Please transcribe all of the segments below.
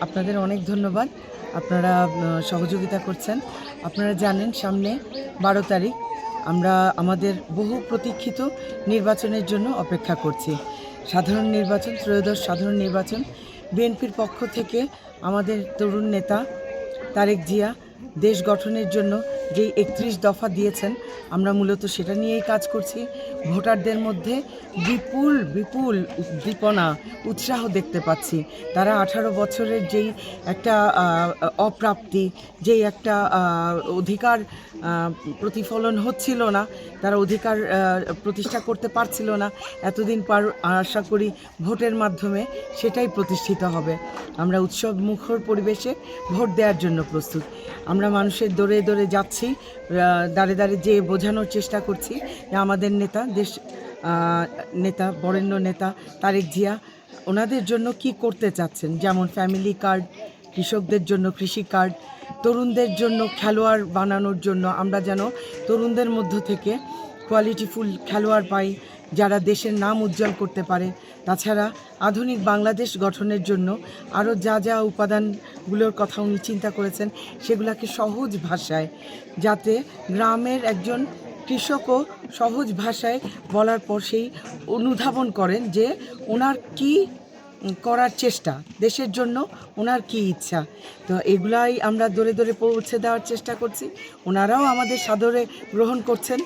আপনাদের অনেক ধন্যবাদ। আপনারা সহযোগিতা করছেন। আপনারা জানেন সামনে ১২ তারিখ আমরা আমাদের বহু প্রতীক্ষিত নির্বাচনের জন্য অপেক্ষা করছি। সাধারণ নির্বাচন, ত্রয়োদশ সাধারণ নির্বাচন। বিএনপির পক্ষ থেকে আমাদের তরুণ নেতা তারেক জিয়া দেশ গঠনের জন্য যেই ৩১ দফা দিয়েছেন, আমরা মূলত সেটা নিয়েই কাজ করছি। ভোটারদের মধ্যে বিপুল বিপুল উদ্দীপনা, উৎসাহ দেখতে পাচ্ছি। তারা ১৮ বছরের যেই একটা অপ্রাপ্তি, যেই একটা অধিকার প্রতিফলন হচ্ছিল না, তারা অধিকার প্রতিষ্ঠা করতে পারছিল না, এতদিন পর আশা করি ভোটের মাধ্যমে সেটাই প্রতিষ্ঠিত হবে। আমরা উৎসব মুখর পরিবেশে ভোট দেওয়ার জন্য প্রস্তুত। আমরা মানুষের দৌড়ে দৌড়ে যাচ্ছি, দাঁড়ে দাঁড়ে যেয়ে বোঝানোর চেষ্টা করছি যে আমাদের নেতা বরেণ্য নেতা তারেক জিয়া ওনাদের জন্য কি করতে চাচ্ছেন, যেমন ফ্যামিলি কার্ড, কৃষকদের জন্য কৃষি কার্ড, তরুণদের জন্য খেলোয়াড় বানানোর জন্য আমরা যেন তরুণদের মধ্য থেকে কোয়ালিটিফুল খেলোয়াড় পাই, যারা দেশের নাম উজ্জ্বল করতে পারে। তাছাড়া আধুনিক বাংলাদেশ গঠনের জন্য আরও যা যা উপাদানগুলোর কথা উনি চিন্তা করেছেন, সেগুলোকে সহজ ভাষায়, যাতে গ্রামের একজন কৃষকও সহজ ভাষায় বলার পর সেই অনুধাবন করেন যে ওনার কি করার চেষ্টা, দেশের জন্য ওনার কি ইচ্ছা। তো এগুলাই আমরা দৌড়ে দৌড়ে পৌঁছে দেওয়ার চেষ্টা করছি। ওনারাও আমাদের সাদরে গ্রহণ করছেন।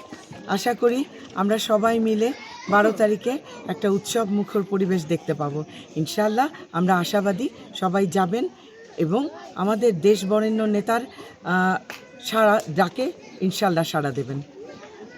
আশা করি আমরা সবাই মিলে ১২ তারিখে একটা উৎসব মুখর পরিবেশ দেখতে পাবো। ইনশাআল্লাহ আমরা আশাবাদী সবাই যাবেন এবং আমাদের দেশ বরেণ্য নেতার সাড়া ডাকে ইনশাআল্লাহ সাড়া দেবেন।